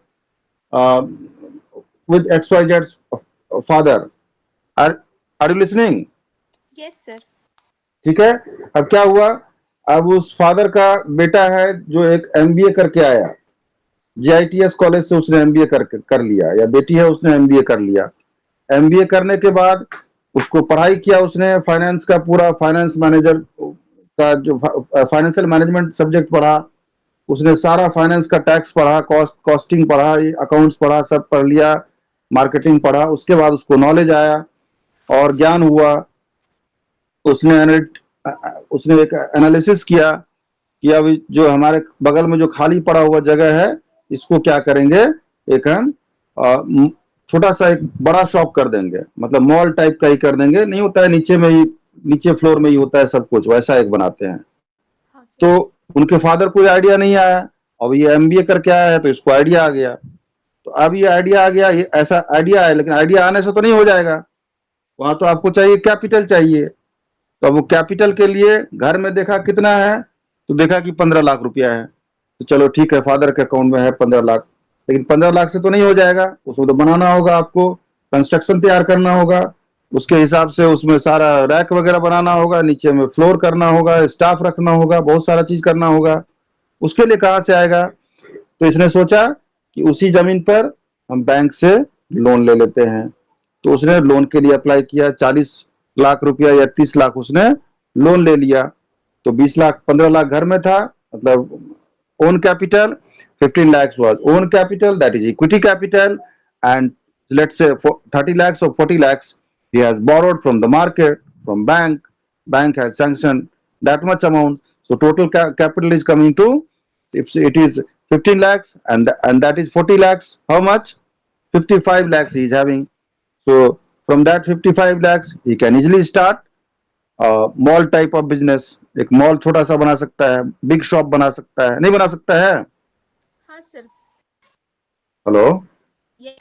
with XYZ father। Are you listening? Yes, sir. ठीक है, अब क्या हुआ, अब उस फादर का बेटा है जो एक MBA करके आया, JITS कॉलेज से उसने MBA कर लिया, या बेटी है उसने MBA कर लिया। MBA करने के बाद उसको पढ़ाई किया उसने, फाइनेंस का पूरा फाइनेंस मैनेजर का जो फाइनेंशियल मैनेजमेंट सब्जेक्ट पढ़ा उसने, सारा फाइनेंस का टैक्स पढ़ा, कॉस्टिंग पढ़ा, अकाउंट्स पढ़ा, सब पढ़ लिया, मार्केटिंग पढ़ा। उसके बाद उसको नॉलेज आया और ज्ञान हुआ, उसने एक एनालिसिस किया कि अभी जो हमारे बगल में जो खाली पड़ा हुआ जगह है इसको क्या करेंगे, एक हम छोटा सा एक बड़ा शॉप कर देंगे, मतलब मॉल टाइप का ही कर देंगे, नहीं होता है नीचे में ही, नीचे फ्लोर में ही होता है सब कुछ, वैसा एक बनाते हैं। हाँ, तो उनके फादर को आइडिया नहीं आया, अब ये MBA करके आया है तो इसको आइडिया आ गया। तो अब ये आइडिया आ गया, ये ऐसा आइडिया है, लेकिन आइडिया आने से तो नहीं हो जाएगा, वहां तो आपको चाहिए कैपिटल चाहिए। तो अब वो कैपिटल के लिए घर में देखा कितना है, तो देखा कि 15 लाख रुपया है। तो चलो ठीक है, फादर के अकाउंट में है 15 लाख, लेकिन 15 लाख से तो नहीं हो जाएगा, उसको तो बनाना होगा, आपको कंस्ट्रक्शन तैयार करना होगा। उसके हिसाब से उसमें सारा रैक वगैरह बनाना होगा, नीचे में फ्लोर करना होगा, स्टाफ रखना होगा, बहुत सारा चीज करना होगा। उसके लिए कहाँ से आएगा? तो इसने सोचा कि उसी जमीन पर हम बैंक से लोन ले लेते हैं। तो उसने लोन के लिए अप्लाई किया, 40 लाख रुपया या 30 लाख उसने लोन ले लिया। तो 20 लाख, 15 लाख घर में था, मतलब own capital. 15 lakhs was own capital, that is equity capital. And let's say for 30 lakhs or 40 lakhs he has borrowed from the market, from bank has sanctioned that much amount. So total capital is coming to, if it is 15 lakhs and that is 40 lakhs, how much? 55 lakhs he is having. So from that 55 lakhs he can easily start mall type of business. एक mall छोटा सा बना सकता है, big shop बना सकता है, नहीं बना सकता है? हाँ सर। हेलो। ये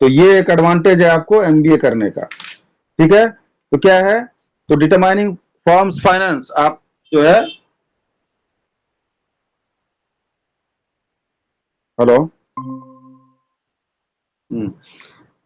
तो ये एक एडवांटेज है आपको एमबीए करने का, ठीक है? तो क्या है? तो डिटरमाइनिंग फॉर्म्स फाइनेंस, आप जो है, हेलो,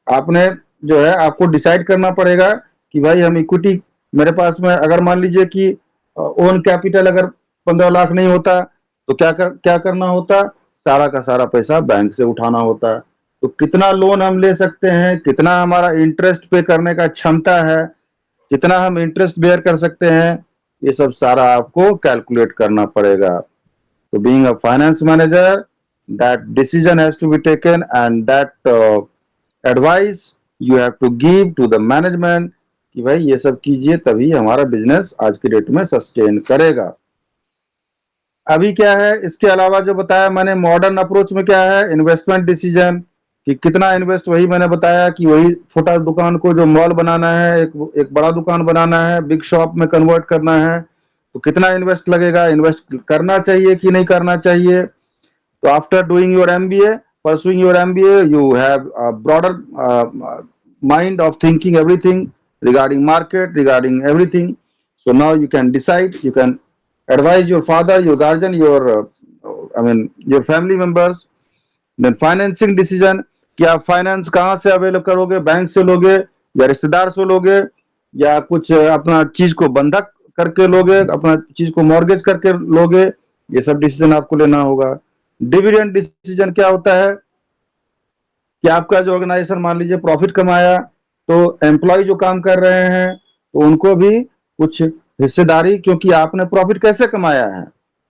आपने जो है आपको डिसाइड करना पड़ेगा कि भाई हम इक्विटी, मेरे पास में अगर मान लीजिए कि ओन कैपिटल अगर 15 लाख नहीं होता तो क्या करना होता? सारा का सारा पैसा बैंक से उठाना होता है। तो कितना लोन हम ले सकते हैं, कितना हमारा इंटरेस्ट पे करने का क्षमता है, कितना हम इंटरेस्ट बेयर कर सकते हैं, ये सब सारा आपको कैलकुलेट करना पड़ेगा। तो being a finance manager, that decision has to be taken and that advice you have to give to the management कि भाई ये सब कीजिए तभी हमारा बिजनेस आज की डेट में सस्टेन करेगा। अभी क्या है इसके अलावा जो बताया मैंने मॉडर्न अप्रोच में, क्या है? इन्वेस्टमेंट डिसीजन, कि कितना इन्वेस्ट, वही मैंने बताया कि वही छोटा दुकान को जो मॉल बनाना है, एक बड़ा दुकान बनाना है, बिग शॉप में कन्वर्ट करना है, तो कितना इन्वेस्ट लगेगा, इन्वेस्ट करना चाहिए कि नहीं करना चाहिए। तो after doing your MBA, pursuing your MBA, you have a broader mind of thinking everything regarding market, regarding everything. So now you can decide, you can advise your father, your guardian, your family members. Then financing decision, कि आप finance कहाँ से avail करोगे, bank से लोगे या रिश्तेदार से लोगे या कुछ अपना चीज को बंधक करके लोगे, अपना चीज को मॉर्गेज करके लोगे, ये सब डिसीजन आपको लेना होगा। डिविडेंड डिसीजन क्या होता है कि आपका जो ऑर्गेनाइजेशन मान लीजिए प्रॉफिट कमाया, तो एम्प्लॉय जो काम कर रहे हैं तो उनको भी कुछ हिस्सेदारी, क्योंकि आपने प्रॉफिट कैसे कमाया है?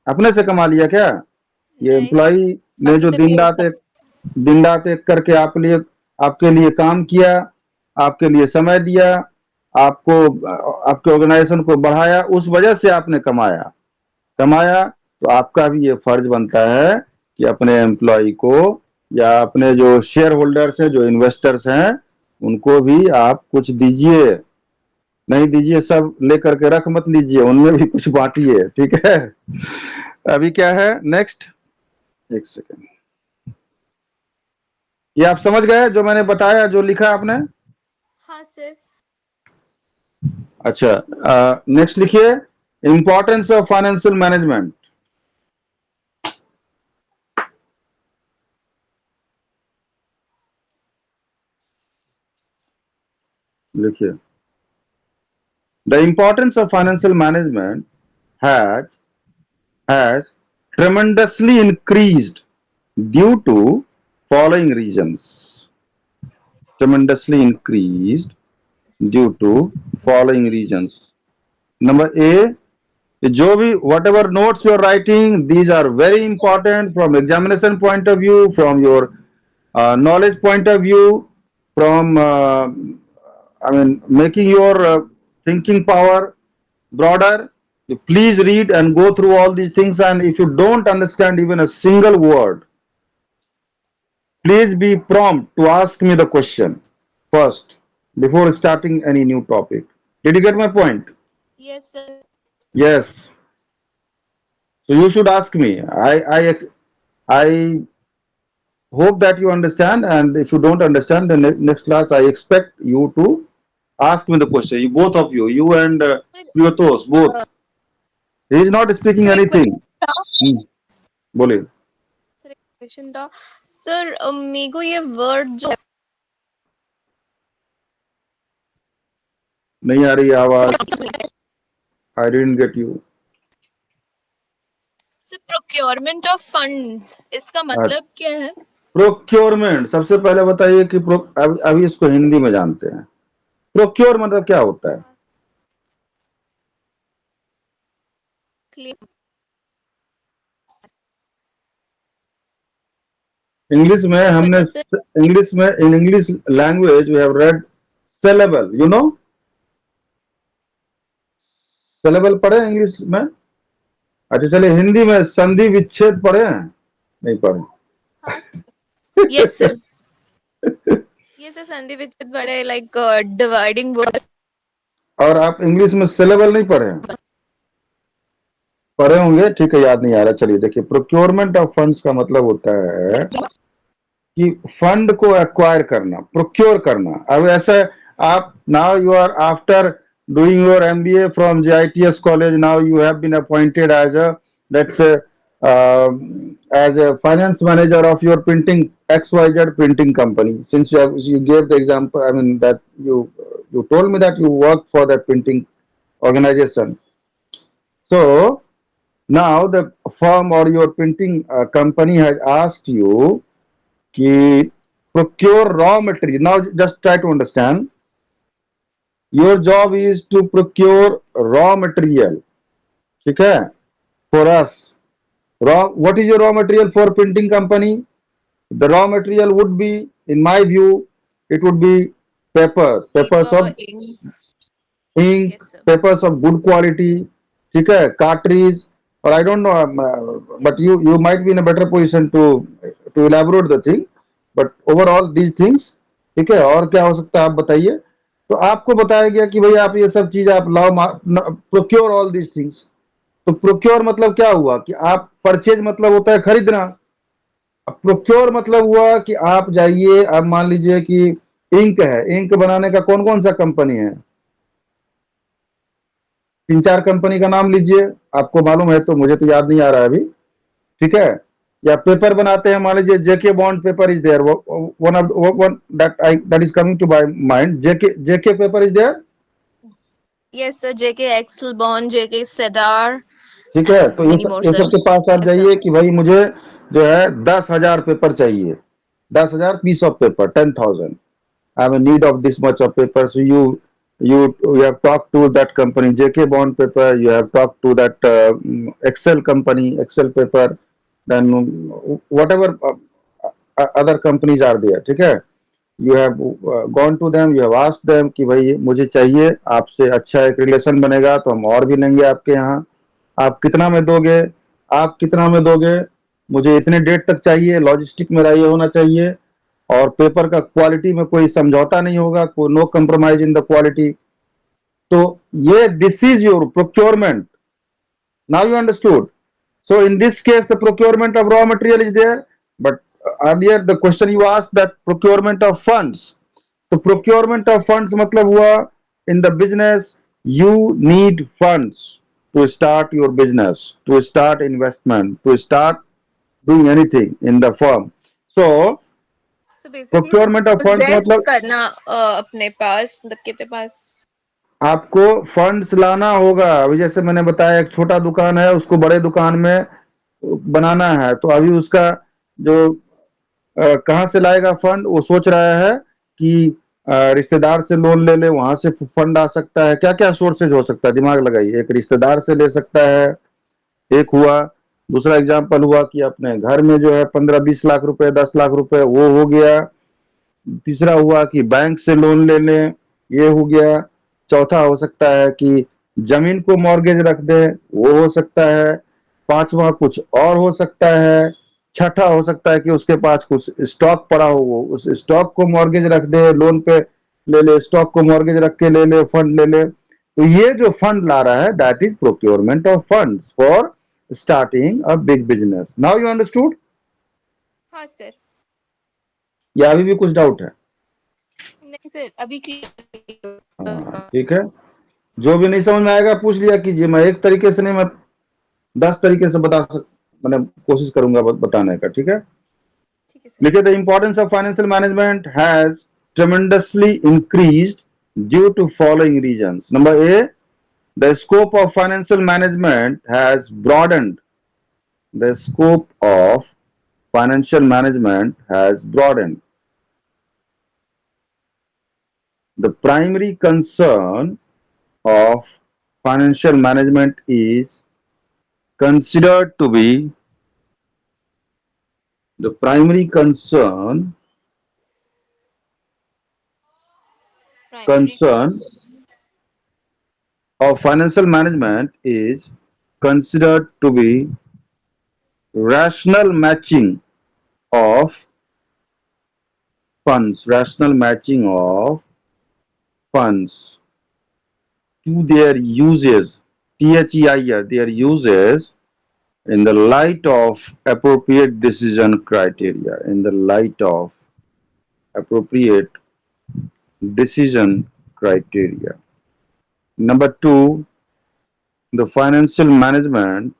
अपने से कमा लिया क्या? ये नहीं एम्प्लॉय ने बाकी जो से पे दिन रात एक करके आपके लिए काम किया, आपके लिए समय दिया, आपको आपके ऑर्गेनाइजेशन को बढ़ाया, उस वजह से आपने कमाया। तो आपका भी ये फर्ज बनता है कि अपने एम्प्लॉय को या अपने जो शेयर होल्डर्स हैं, जो इन्वेस्टर्स हैं, उनको भी आप कुछ दीजिए। नहीं दीजिए सब लेकर के रख मत लीजिए, उनमें भी कुछ बांटिए, ठीक है? अभी क्या है नेक्स्ट, एक सेकेंड, ये आप समझ गए जो मैंने बताया, जो लिखा आपने? हाँ सर। अच्छा, नेक्स्ट लिखिए, इंपॉर्टेंस ऑफ फाइनेंशियल मैनेजमेंट। लिखिए, the importance of financial management has tremendously increased due to following reasons. Tremendously increased due to following reasons. Number A, जो भी whatever notes you are writing, these are very important from examination point of view, from your knowledge point of view, from making your thinking power broader. You please read and go through all these things, and if you don't understand even a single word, please be prompt to ask me the question first before starting any new topic. Did you get my point? Yes sir. Yes. So you should ask me. I hope that you understand, and if you don't understand, the next class I expect you to ask me the question. You, both of you, you and sir Priotos, both. He is not speaking sir एक anything. Question था। बोलिए। Sir एक question था। Sir मेरे को ये word जो नहीं आ रही आवाज, I didn't get you. Procurement of funds, इसका मतलब क्या है? प्रोक्योरमेंट, सबसे पहले बताइए कि अभी इसको हिंदी में जानते हैं। प्रोक्योर मतलब क्या होता है? इंग्लिश में हमने, इंग्लिश में, in English language we have read syllable, you know syllable पढ़े इंग्लिश में? अच्छा चलिए हिंदी में संधि विच्छेद पढ़े हैं? नहीं पढ़े? हाँ, यस सर। ये सर संधि विच्छेद पढ़े, लाइक डिवाइडिंग वर्ड्स। और आप इंग्लिश में सेलेबल नहीं पढ़े हैं? पढ़े होंगे, ठीक है, याद नहीं आ रहा। चलिए देखिए, प्रोक्योरमेंट ऑफ फंड्स का मतलब होता है कि फंड को एक्वायर करना, प्रोक्योर करना। अब ऐसा आप, now you are after doing your MBA from JITS college, now you have been appointed as a, let's say, as a finance manager of your printing XYZ printing company. Since you gave the example, I mean that you told me that you work for that printing organization. So now the firm or your printing company has asked you कि procure raw material. Now just try to understand. Your job is to procure raw material. ठीक है? For us. What is your raw material for printing company? The raw material would be, in my view, it would be papers. Papers of ink, papers of good quality. ठीक है? Cartridge. Or I don't know, but you might be in a better position to elaborate the thing. But overall these things, ठीक है। और क्या हो सकता है आप बताइए। तो आपको बताया गया कि भाई आप ये सब चीज आप लाओ, प्रोक्योर ऑल दीज थिंग्स। तो प्रोक्योर मतलब क्या हुआ कि आप, परचेज मतलब होता है खरीदना, अब प्रोक्योर मतलब हुआ कि आप जाइए, अब मान लीजिए कि इंक है, इंक बनाने का कौन कौन सा कंपनी है, 3-4 कंपनी का नाम लीजिए, आपको मालूम है तो, मुझे तो याद नहीं आ रहा है अभी, ठीक है। या पेपर बनाते हैं, मान लीजिए J K bond paper is there, one that is coming to my mind, J K paper is there. Yes sir, J K excel bond, J K cedar, ठीक है। तो ये सब के पास आप जाइए कि भाई मुझे जो है 10,000 पेपर चाहिए, 10,000 piece of paper, 10,000, I am in need of this much of paper. So you have talked to that company JK Bond paper, you have talked to that Excel company, Excel paper, then whatever other companies are there, ठीक है। you have gone to them, you have asked them कि भाई मुझे चाहिए, आपसे अच्छा एक relation बनेगा तो हम और भी लेंगे आपके यहाँ, आप कितना में दोगे, आप कितना में दोगे, मुझे इतने डेट तक चाहिए, लॉजिस्टिक मेरा ये होना चाहिए, और पेपर का क्वालिटी में कोई समझौता नहीं होगा, कोई no compromise in the quality. तो ये this is your procurement. Now you understood. So in this case the procurement of raw material is there, but earlier the question you asked that procurement of funds, तो procurement of funds मतलब हुआ in the business you need funds to start your business, to start investment, to start doing anything in the firm. So procurement of funds मतलब करना अपने पास, मतलब के अपने पास आपको फंड्स लाना होगा। अभी जैसे मैंने बताया, एक छोटा दुकान है, उसको बड़े दुकान में बनाना है, तो अभी उसका जो कहाँ से लाएगा फंड, वो सोच रहा है कि रिश्तेदार से लोन ले ले, वहां से फंड आ सकता है, क्या क्या सोर्सेज हो सकता है, दिमाग लगाइए। एक रिश्तेदार से ले सकता है, एक हुआ। दूसरा एग्जांपल हुआ कि अपने घर में जो है 15-20 लाख रुपए, 10 लाख रुपए, वो हो गया। तीसरा हुआ कि बैंक से लोन ले लें, ये हो गया। चौथा हो सकता है कि जमीन को मॉर्गेज रख दे, वो हो सकता है। पांचवा कुछ और हो सकता है। छठा हो सकता है कि उसके पास कुछ स्टॉक पड़ा हो, वो उस स्टॉक को मॉर्गेज रख दे, लोन पे ले ले, स्टॉक को मॉर्गेज रख के ले ले, फंड ले ले। तो ये जो फंड ला रहा है, that is procurement of funds for starting a big business. Now you understood? हाँ सर। या अभी भी कुछ डाउट है? नहीं सर, अभी हाँ ठीक है। जो भी नहीं समझ में आएगा पूछ लिया कीजिए, मैं एक तरीके से नहीं, मैं 10 तरीके से बता मैंने कोशिश करूंगा बताने का, ठीक है। लिखिए, the importance of financial management has tremendously increased due to following reasons. Number A, the scope of financial management has broadened. The scope of financial management has broadened. The primary concern of financial management is considered to be the primary Primary. concern of financial management is considered to be rational matching of rational matching of funds to their uses, THEIR, their uses in the light of appropriate decision criteria, in the light of appropriate decision criteria. Number two, the financial management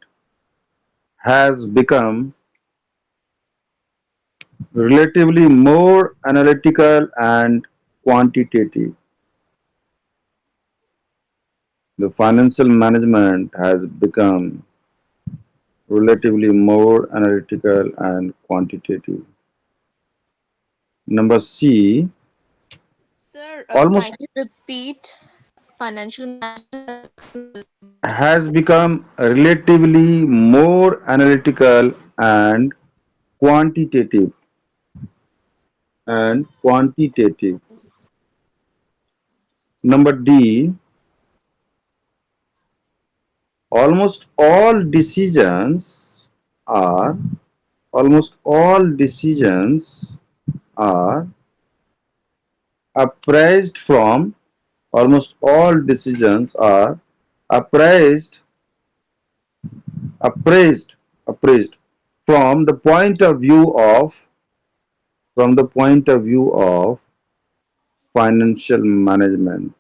has become relatively more analytical and quantitative. The financial management has become relatively more analytical and quantitative. Number C, Sir, almost kindly repeat financial management. has become relatively more analytical and quantitative quantitative. Number D, almost all decisions are almost all decisions are appraised from almost all decisions are appraised appraised appraised from the point of view of financial management,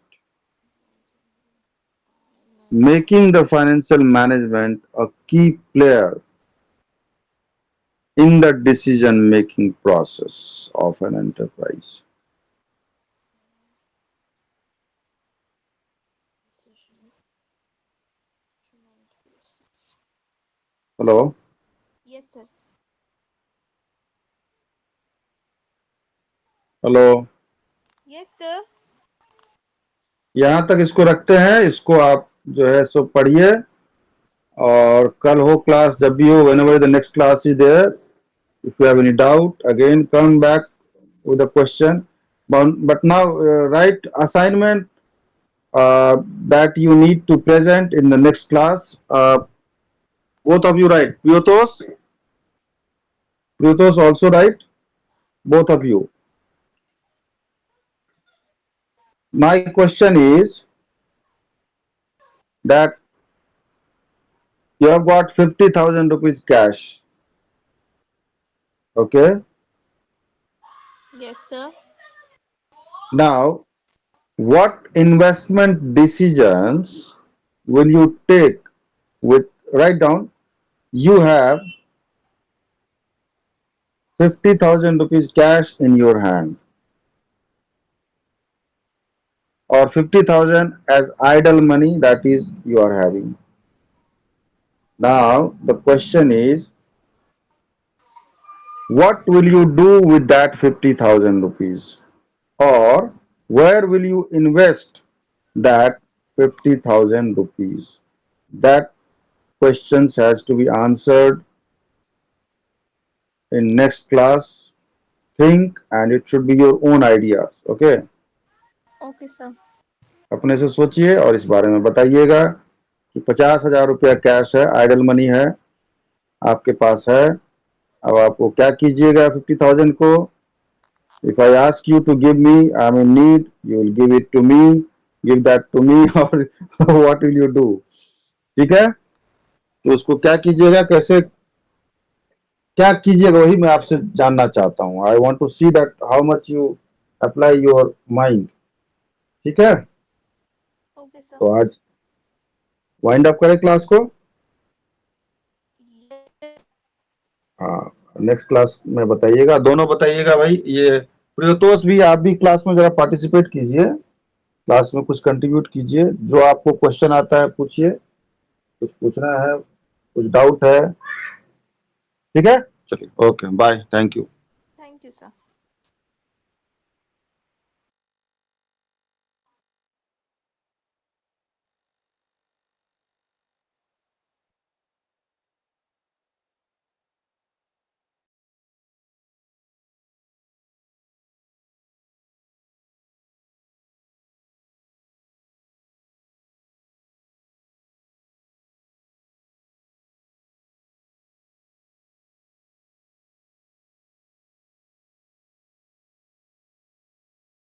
making the financial management a key player in the decision making process of an enterprise. Hello. Yes, sir. Hello. Yes, sir. यहाँ तक इसको रखते हैं, इसको आप जो है सो पढ़िए और कल हो क्लास जब भी हो, whenever the next class is there, if you have any doubt again come back with a question, but now write assignment that you need to present in the next class. Both of you write. Prutos also write. Both of you. My question is that you have got 50,000 rupees cash. Okay. Yes, sir. Now, what investment decisions will you take with, write down, you have 50,000 rupees cash in your hand or 50,000 as idle money that is you are having. Now, the question is, what will you do with that 50,000 rupees? Or where will you invest that 50,000 rupees? That questions has to be answered in next class. Think and it should be your own ideas. Okay. Okay, sir. अपने से सोचिए और इस बारे में बताइएगा कि 50,000 रुपया कैश है, आइडल मनी है, आपके पास है. अब आपको क्या कीजिएगा 50,000 को? If I ask you to give me, I'm in need, you will give it to me, give that to me or what will you do? ठीक है, तो उसको क्या कीजिएगा, कैसे क्या कीजिएगा वही मैं आपसे जानना चाहता हूँ. I want to see that how much you apply your mind. ठीक है, Okay, sir. तो आज वाइंड अप करें क्लास को. Yes, sir. हाँ, नेक्स्ट क्लास में बताइएगा, दोनों बताइएगा भाई. ये प्रियोतोष भी, आप भी क्लास में जरा पार्टिसिपेट कीजिए. क्लास में कुछ कंट्रीब्यूट कीजिए, जो आपको क्वेश्चन आता है पूछिए, कुछ पूछना है, कुछ डाउट है, ठीक है? चलिए, okay, bye, thank you. Thank you sir.